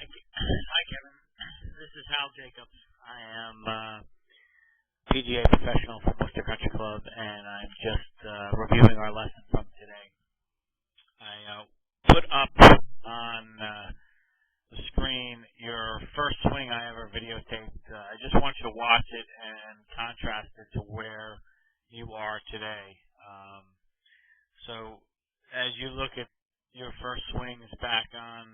Hi, Kevin. This is Hal Jacobs. I am PGA professional from Worcester Country Club, and I'm just reviewing our lesson from today. I put up on the screen your first swing I ever videotaped. I just want you to watch it and contrast it to where you are today. So as you look at your first swings back on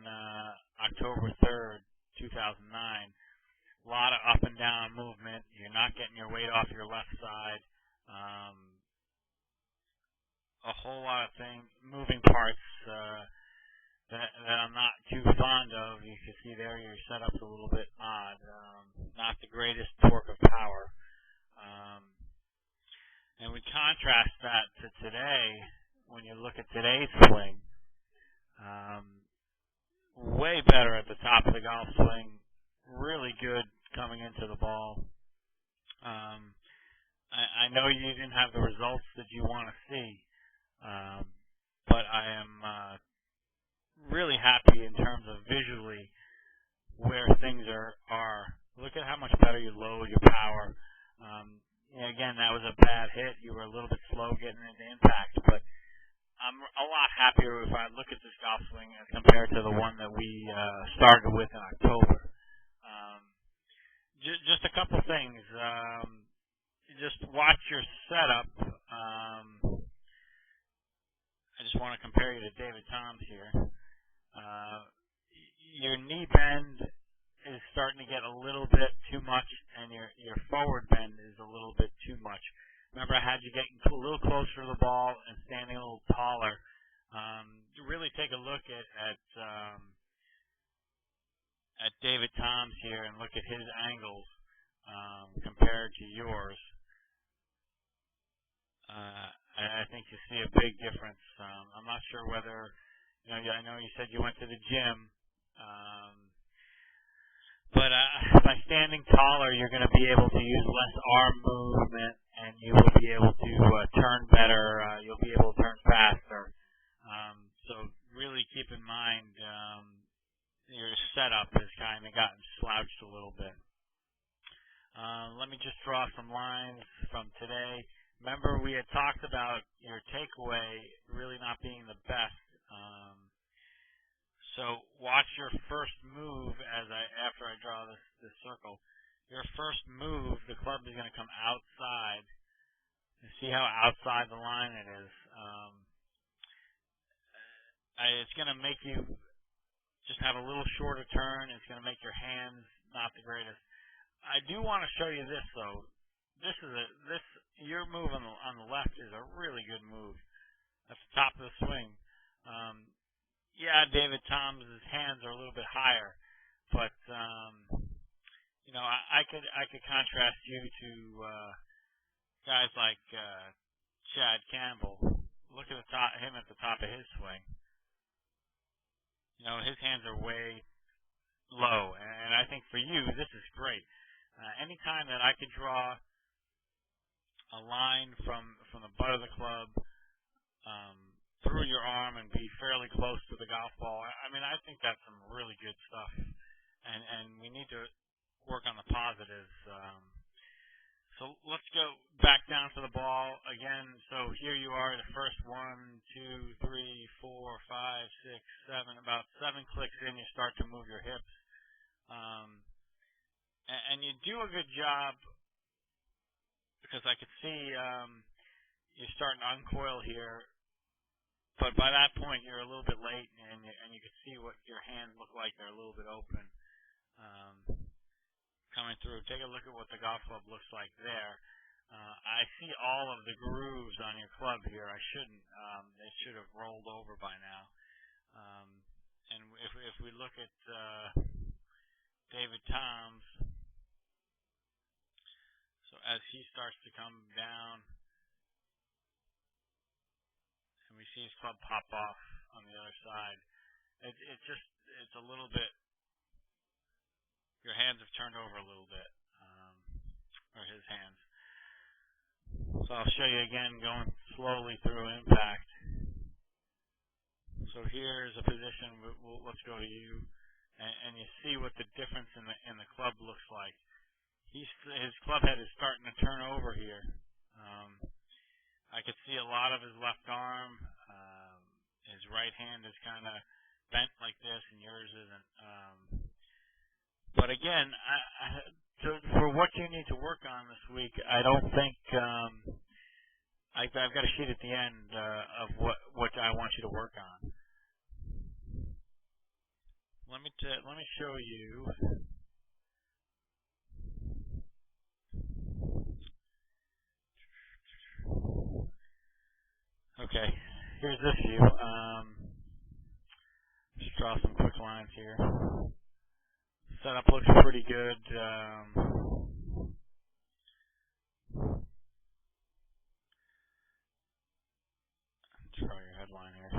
October 3rd, 2009, a lot of up and down movement. You're not getting your weight off your left side. A whole lot of moving parts that I'm not too fond of. You can see there your setup's a little bit odd. Not the greatest torque of power. And we contrast that to today. When you look at today's swing, way better at the top of the golf swing, really good coming into the ball. I know you didn't have the results that you want to see, but I am really happy in terms of visually where things are. Look at how much better you load your power. Again, that was a bad hit. You were a little bit slow getting into impact, but I'm a lot happier if I look at this golf swing as compared to the one that we started with in October. Just a couple things. Just watch your setup. I just want to compare you to David Toms here. Your knee bend is starting to get a little bit too much, and your forward bend is a little bit too much. Remember, I had you getting a little closer to the ball and standing a little taller. Really take a look at David Toms here and look at his angles compared to yours. I think you see a big difference. I'm not sure whether, I know you said you went to the gym, but by standing taller, you're going to be able to use less arm movement, and you will be able to turn better. You'll be able to turn faster. So really keep in mind your setup has kind of gotten slouched a little bit. Let me just draw some lines from today. Remember, we had talked about your takeaway really not being the best. So watch your first move after I draw this circle. Your first move, the club is going to come outside. You see how outside the line it is. It's going to make you just have a little shorter turn. It's going to make your hands not the greatest. I do want to show you this though. Your move on the left is a really good move. That's the top of the swing. Yeah, David Toms' hands are a little bit higher, but I could contrast you to guys like Chad Campbell. Look at him at the top of his swing. His hands are way low, and I think for you this is great. Anytime that I could draw a line from the butt of the club through your arm and be fairly close to the golf ball, I think that's some really good stuff. And we need to work on the positives. So let's go back down to the ball again. So here you are, the first 1, 2, 3, 4, 5, 6, 7, about 7 clicks in, you start to move your hips. And you do a good job, because I could see you're starting to uncoil here. But by that point, you're a little bit late, and you can see what your hands look like. They're a little bit open coming through. Take a look at what the golf club looks like there. I see all of the grooves on your club here. I shouldn't. They should have rolled over by now. And if we look at David Toms, so as he starts to come down, we see his club pop off on the other side. It's a little bit, your hands have turned over a little bit, or his hands. So I'll show you again going slowly through impact. So here's a position, let's go to you. and you see what the difference in the club looks like. His club head is starting to turn over here. I could see a lot of his left arm. His right hand is kind of bent like this, and yours isn't. But again, for what you need to work on this week, I don't think I've got a sheet at the end of what I want you to work on. Let me show you. Okay, here's this view. Just draw some quick lines here. Setup looks pretty good. Draw your headline here.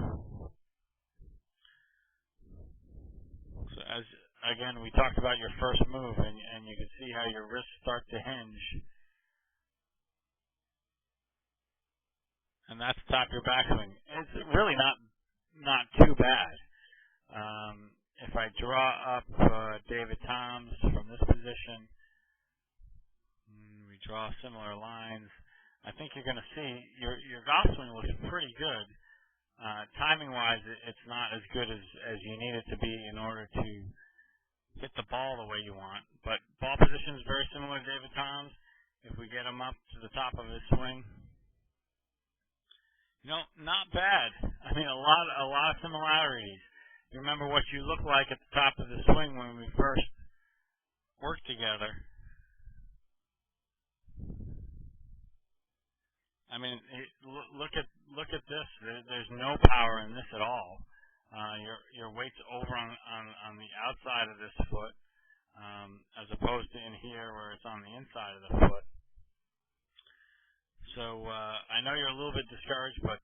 So again, we talked about your first move, and you can see how your wrists start to hinge. And that's top your backswing. It's really not too bad. If I draw up David Toms from this position, we draw similar lines. I think you're going to see your golf swing looks pretty good. Timing-wise, it's not as good as you need it to be in order to hit the ball the way you want. But ball position is very similar to David Toms. If we get him up to the top of his swing, not bad. I mean, a lot of similarities. You remember what you look like at the top of the swing when we first worked together. I mean, look at this. There's no power in this at all. Your weight's over on the outside of this foot, as opposed to in here where it's on the inside of the foot. So I know you're a little bit discouraged, but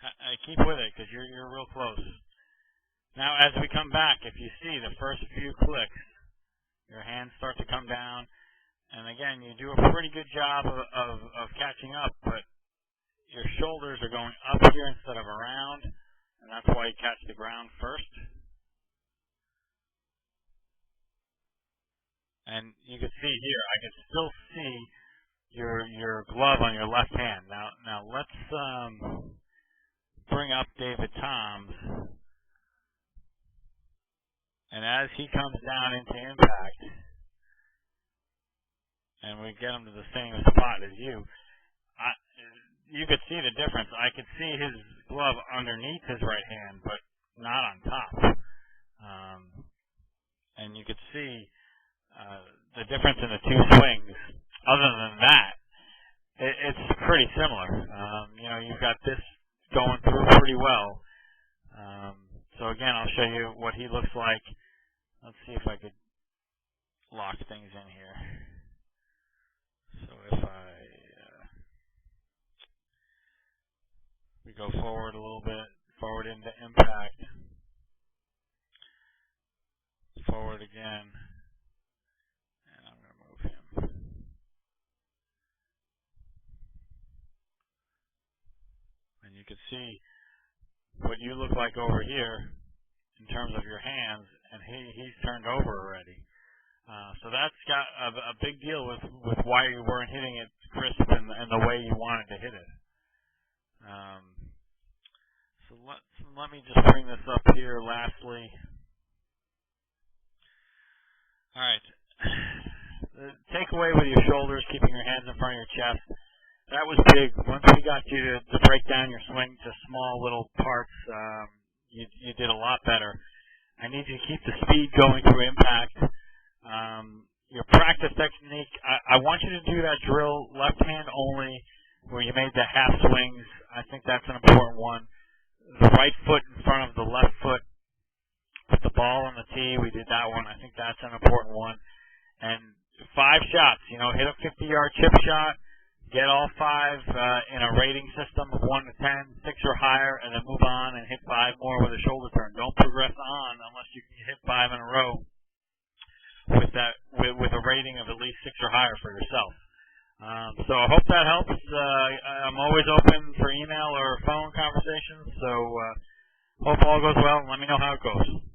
I keep with it because you're real close. Now, as we come back, if you see the first few clicks, your hands start to come down, and again, you do a pretty good job of catching up, but your shoulders are going up here instead of around, and that's why you catch the ground first. And you can see here, I can still see your glove on your left hand. Now let's bring up David Toms, and as he comes down into impact, and we get him to the same spot as you could see the difference. I could see his glove underneath his right hand, but not on top. And you could see the difference in the two swings. Other than that, it's pretty similar. You've got this going through pretty well. So again, I'll show you what he looks like. Let's see if I could lock things in here. So if we go forward a little bit, forward into impact, forward again, and I'm going to move him. And you can see what you look like over here in terms of your hands, and he's turned over already. So that's got a big deal with why you weren't hitting it crisp and the way you wanted to hit it. So let me just bring this up here lastly. All right. The takeaway with your shoulders, keeping your hands in front of your chest, that was big. Once we got you to break down your swing to small little parts, you did a lot better. I need you to keep the speed going through impact. Your practice technique, I want you to do that drill left hand only where you made the half swings. I think that's an important one. The right foot in front of the left foot with the ball on the tee, we did that one. I think that's an important one. And 5 shots, hit a 50-yard chip shot, get all 5 in a rating system of 1 to 10, 6 or higher, and then move on and hit 5 more with a shoulder turn. Don't progress on unless you can hit 5 in a row with a rating of at least 6 or higher for yourself. So I hope that helps. I'm always open for email or phone conversations, so hope all goes well, and let me know how it goes.